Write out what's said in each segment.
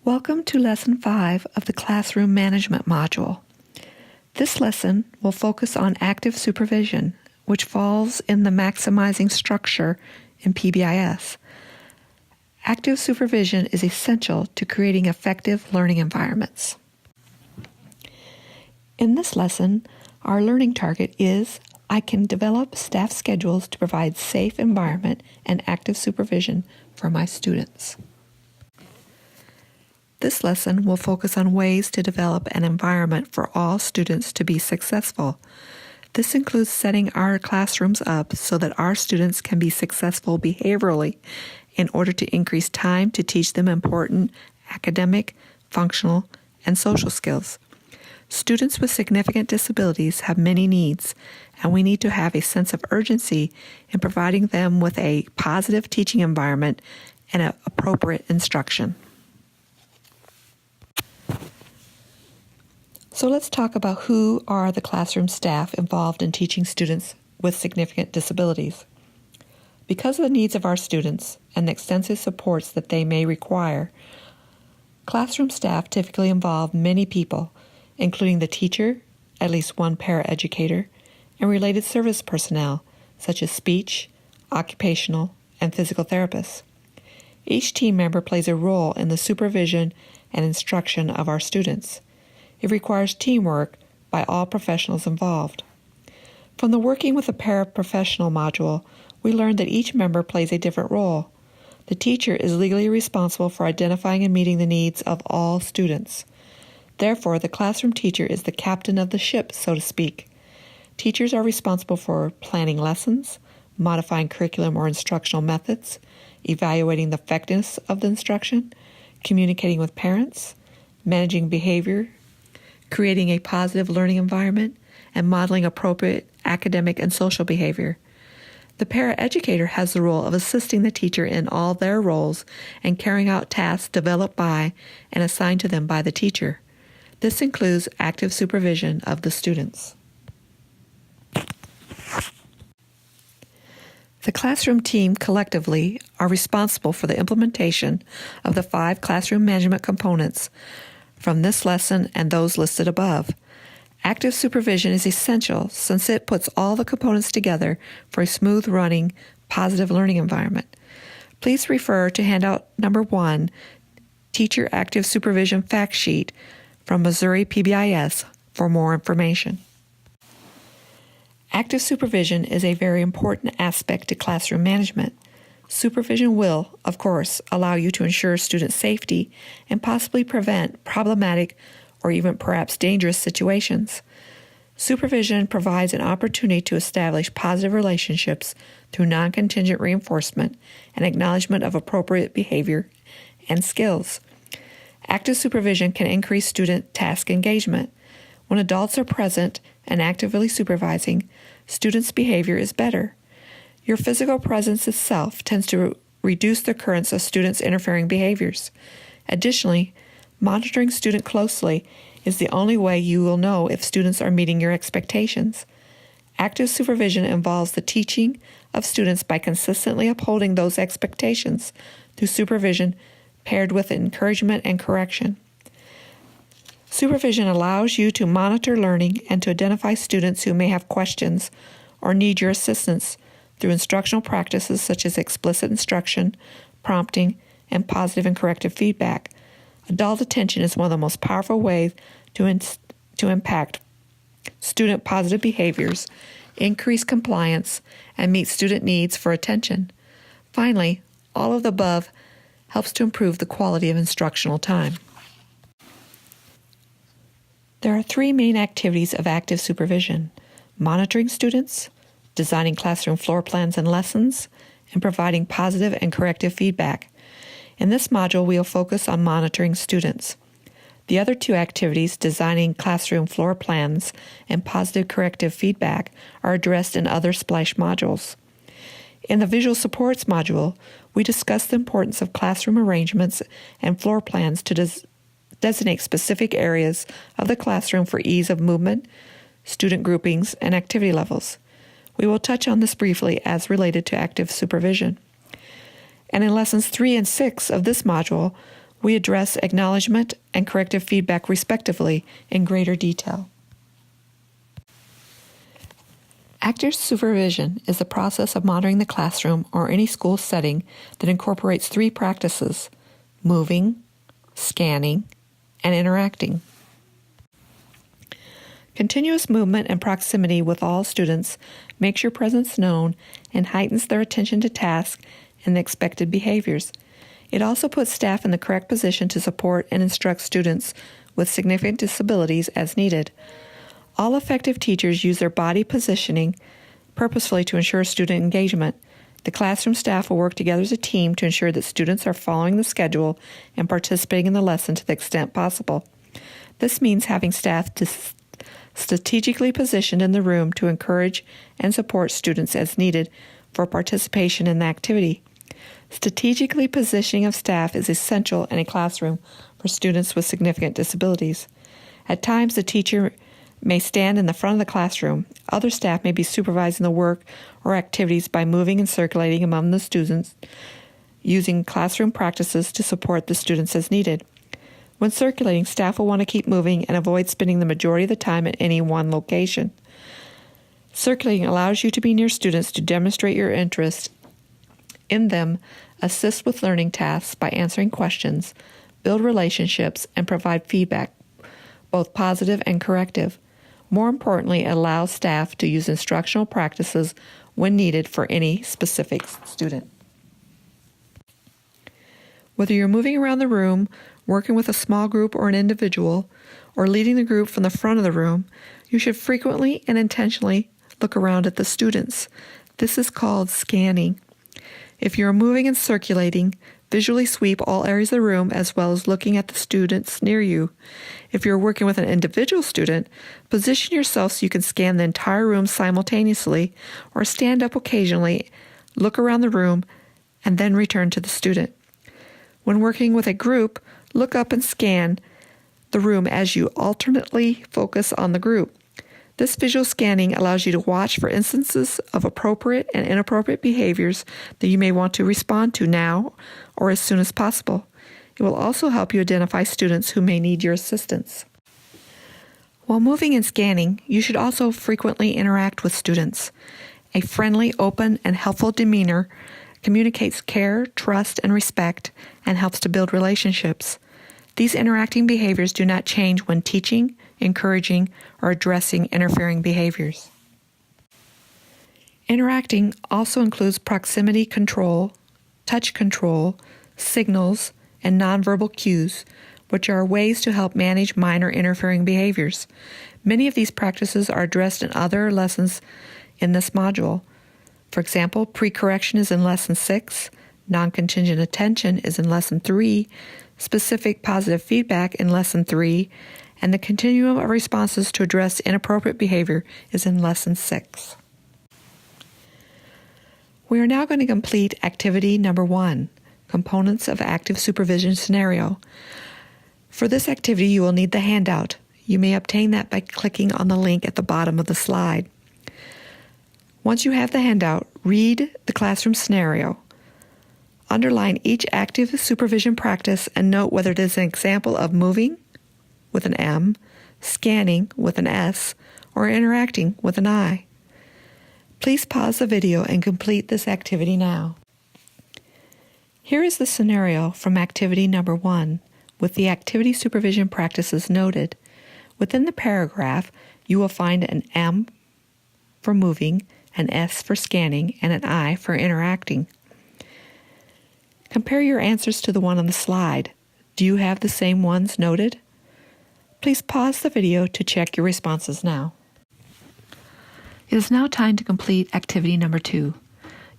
Welcome to Lesson 5 of the Classroom Management module. This lesson will focus on active supervision, which falls in the maximizing structure in PBIS. Active supervision is essential to creating effective learning environments. In this lesson, our learning target is I can develop staff schedules to provide safe environment and active supervision for my students. This lesson will focus on ways to develop an environment for all students to be successful. This includes setting our classrooms up so that our students can be successful behaviorally in order to increase time to teach them important academic, functional, and social skills. Students with significant disabilities have many needs, and we need to have a sense of urgency in providing them with a positive teaching environment and appropriate instruction. So let's talk about who are the classroom staff involved in teaching students with significant disabilities. Because of the needs of our students and the extensive supports that they may require, classroom staff typically involve many people, including the teacher, at least one paraeducator, and related service personnel, such as speech, occupational, and physical therapists. Each team member plays a role in the supervision and instruction of our students. It requires teamwork by all professionals involved. From the Working with a Paraprofessional module, we learned that each member plays a different role. The teacher is legally responsible for identifying and meeting the needs of all students. Therefore, the classroom teacher is the captain of the ship, so to speak. Teachers are responsible for planning lessons, modifying curriculum or instructional methods, evaluating the effectiveness of the instruction, communicating with parents, managing behavior, creating a positive learning environment, and modeling appropriate academic and social behavior. The paraeducator has the role of assisting the teacher in all their roles and carrying out tasks developed by and assigned to them by the teacher. This includes active supervision of the students. The classroom team collectively are responsible for the implementation of the 5 classroom management components from this lesson and those listed above. Active supervision is essential since it puts all the components together for a smooth running, positive learning environment. Please refer to handout number 1, Teacher Active Supervision Fact Sheet from Missouri PBIS for more information. Active supervision is a very important aspect to classroom management. Supervision will, of course, allow you to ensure student safety and possibly prevent problematic or even perhaps dangerous situations. Supervision provides an opportunity to establish positive relationships through non-contingent reinforcement and acknowledgement of appropriate behavior and skills. Active supervision can increase student task engagement. When adults are present and actively supervising, students' behavior is better. Your physical presence itself tends to reduce the occurrence of students' interfering behaviors. Additionally, monitoring students closely is the only way you will know if students are meeting your expectations. Active supervision involves the teaching of students by consistently upholding those expectations through supervision paired with encouragement and correction. Supervision allows you to monitor learning and to identify students who may have questions or need your assistance through instructional practices such as explicit instruction, prompting, and positive and corrective feedback. Adult attention is one of the most powerful ways to impact student positive behaviors, increase compliance, and meet student needs for attention. Finally, all of the above helps to improve the quality of instructional time. There are 3 main activities of active supervision: monitoring students, designing classroom floor plans and lessons, and providing positive and corrective feedback. In this module, we will focus on monitoring students. The other 2 activities, designing classroom floor plans and positive corrective feedback, are addressed in other SPLASH modules. In the Visual Supports module, we discuss the importance of classroom arrangements and floor plans to designate specific areas of the classroom for ease of movement, student groupings, and activity levels. We will touch on this briefly as related to active supervision. And in lessons 3 and 6 of this module, We address acknowledgement and corrective feedback respectively in greater detail. Active supervision is the process of monitoring the classroom or any school setting that incorporates 3 practices: moving, scanning, and interacting. Continuous movement and proximity with all students makes your presence known and heightens their attention to tasks and the expected behaviors. It also puts staff in the correct position to support and instruct students with significant disabilities as needed. All effective teachers use their body positioning purposefully to ensure student engagement. The classroom staff will work together as a team to ensure that students are following the schedule and participating in the lesson to the extent possible. This means having staff strategically positioned in the room to encourage and support students as needed for participation in the activity. Strategically positioning of staff is essential in a classroom for students with significant disabilities. At times, the teacher may stand in the front of the classroom. Other staff may be supervising the work or activities by moving and circulating among the students, using classroom practices to support the students as needed. When circulating, staff will want to keep moving and avoid spending the majority of the time at any one location. Circulating allows you to be near students to demonstrate your interest in them, assist with learning tasks by answering questions, build relationships, and provide feedback, both positive and corrective. More importantly, it allows staff to use instructional practices when needed for any specific student. Whether you're moving around the room, working with a small group or an individual, or leading the group from the front of the room, you should frequently and intentionally look around at the students. This is called scanning. If you're moving and circulating, visually sweep all areas of the room as well as looking at the students near you. If you're working with an individual student, position yourself so you can scan the entire room simultaneously or stand up occasionally, look around the room, and then return to the student. When working with a group, look up and scan the room as you alternately focus on the group. This visual scanning allows you to watch for instances of appropriate and inappropriate behaviors that you may want to respond to now or as soon as possible. It will also help you identify students who may need your assistance. While moving and scanning, you should also frequently interact with students. A friendly, open, and helpful demeanor communicates care, trust, and respect, and helps to build relationships. These interacting behaviors do not change when teaching, encouraging, or addressing interfering behaviors. Interacting also includes proximity control, touch control, signals, and nonverbal cues, which are ways to help manage minor interfering behaviors. Many of these practices are addressed in other lessons in this module. For example, pre-correction is in Lesson 6, non-contingent attention is in Lesson 3, specific positive feedback in Lesson 3, and the continuum of responses to address inappropriate behavior is in Lesson 6. We are now going to complete activity number 1, components of active supervision scenario. For this activity, you will need the handout. You may obtain that by clicking on the link at the bottom of the slide. Once you have the handout, read the classroom scenario. Underline each active supervision practice and note whether it is an example of moving with an M, scanning with an S, or interacting with an I. Please pause the video and complete this activity now. Here is the scenario from activity number 1 with the activity supervision practices noted. Within the paragraph, you will find an M for moving, an S for scanning, and an I for interacting. Compare your answers to the one on the slide. Do you have the same ones noted? Please pause the video to check your responses now. It is now time to complete activity number 2.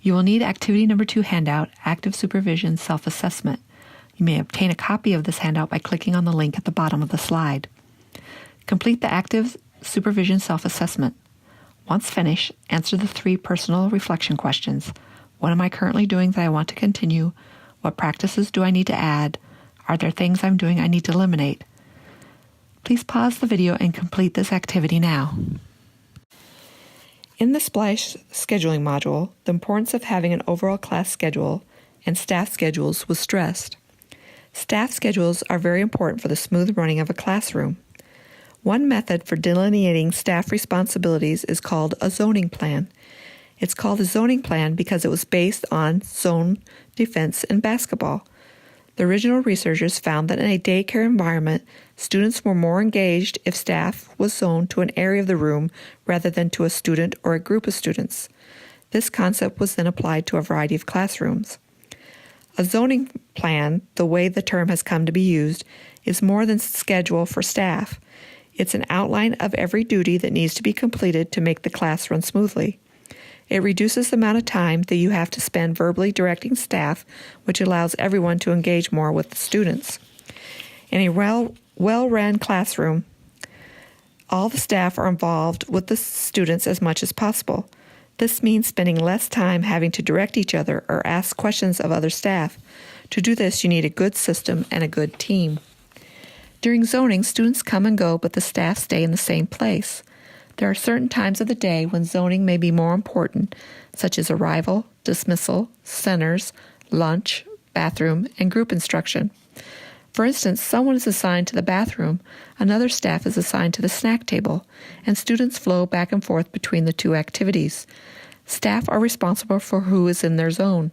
You will need activity number 2 handout, Active Supervision Self-Assessment. You may obtain a copy of this handout by clicking on the link at the bottom of the slide. Complete the Active Supervision Self-Assessment. Once finished, answer the 3 personal reflection questions. What am I currently doing that I want to continue? What practices do I need to add? Are there things I'm doing I need to eliminate? Please pause the video and complete this activity now. In the Splash scheduling module, the importance of having an overall class schedule and staff schedules was stressed. Staff schedules are very important for the smooth running of a classroom. One method for delineating staff responsibilities is called a zoning plan. It's called a zoning plan because it was based on zone defense in basketball. The original researchers found that in a daycare environment, students were more engaged if staff was zoned to an area of the room rather than to a student or a group of students. This concept was then applied to a variety of classrooms. A zoning plan, the way the term has come to be used, is more than schedule for staff. It's an outline of every duty that needs to be completed to make the class run smoothly. It reduces the amount of time that you have to spend verbally directing staff, which allows everyone to engage more with the students. In a well-run classroom, all the staff are involved with the students as much as possible. This means spending less time having to direct each other or ask questions of other staff. To do this, you need a good system and a good team. During zoning, students come and go, but the staff stay in the same place. There are certain times of the day when zoning may be more important, such as arrival, dismissal, centers, lunch, bathroom, and group instruction. For instance, someone is assigned to the bathroom, another staff is assigned to the snack table, and students flow back and forth between the two activities. Staff are responsible for who is in their zone.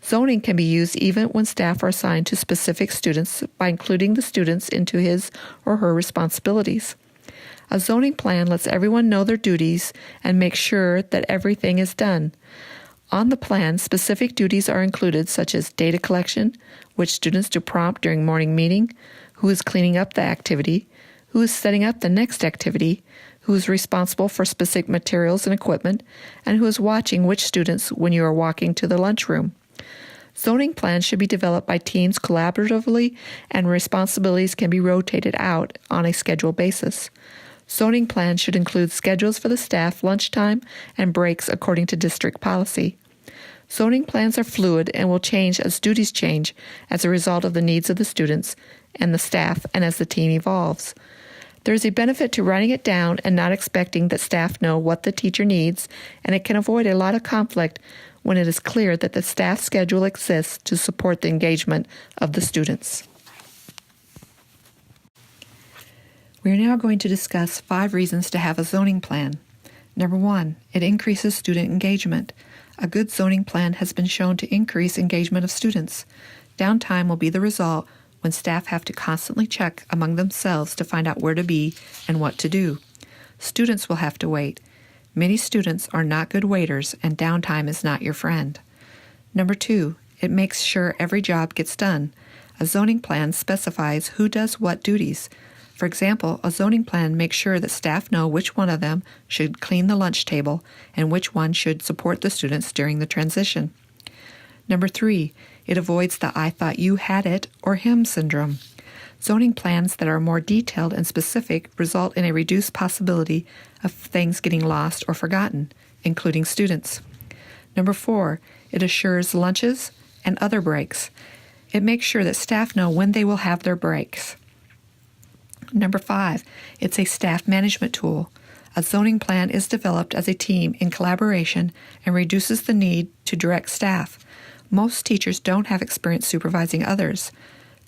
Zoning can be used even when staff are assigned to specific students by including the students into his or her responsibilities. A zoning plan lets everyone know their duties and makes sure that everything is done. On the plan, specific duties are included, such as data collection, which students to prompt during morning meeting, who is cleaning up the activity, who is setting up the next activity, who is responsible for specific materials and equipment, and who is watching which students when you are walking to the lunchroom. Zoning plans should be developed by teams collaboratively, and responsibilities can be rotated out on a scheduled basis. Zoning plans should include schedules for the staff, lunchtime, and breaks according to district policy. Zoning plans are fluid and will change as duties change as a result of the needs of the students and the staff and as the team evolves. There is a benefit to writing it down and not expecting that staff know what the teacher needs, and it can avoid a lot of conflict when it is clear that the staff schedule exists to support the engagement of the students. We are now going to discuss 5 reasons to have a zoning plan. Number 1, it increases student engagement. A good zoning plan has been shown to increase engagement of students. Downtime will be the result when staff have to constantly check among themselves to find out where to be and what to do. Students will have to wait. Many students are not good waiters, and downtime is not your friend. Number 2, it makes sure every job gets done. A zoning plan specifies who does what duties. For example, a zoning plan makes sure that staff know which one of them should clean the lunch table and which one should support the students during the transition. Number 3, it avoids the "I thought you had it" or "him" syndrome. Zoning plans that are more detailed and specific result in a reduced possibility of things getting lost or forgotten, including students. Number 4, it assures lunches and other breaks. It makes sure that staff know when they will have their breaks. Number 5, it's a staff management tool. A zoning plan is developed as a team in collaboration and reduces the need to direct staff. Most teachers don't have experience supervising others.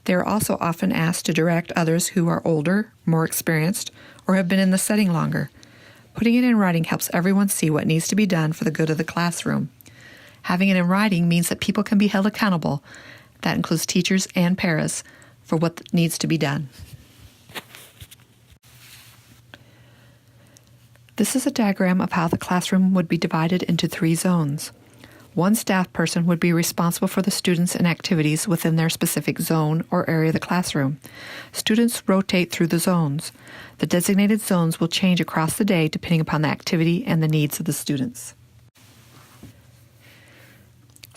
They are also often asked to direct others who are older, more experienced, or have been in the setting longer. Putting it in writing helps everyone see what needs to be done for the good of the classroom. Having it in writing means that people can be held accountable. That includes teachers and paras for what needs to be done. This is a diagram of how the classroom would be divided into 3 zones. One staff person would be responsible for the students and activities within their specific zone or area of the classroom. Students rotate through the zones. The designated zones will change across the day depending upon the activity and the needs of the students.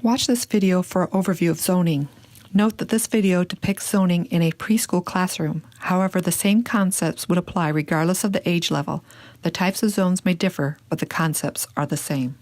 Watch this video for an overview of zoning. Note that this video depicts zoning in a preschool classroom. However, the same concepts would apply regardless of the age level. The types of zones may differ, but the concepts are the same.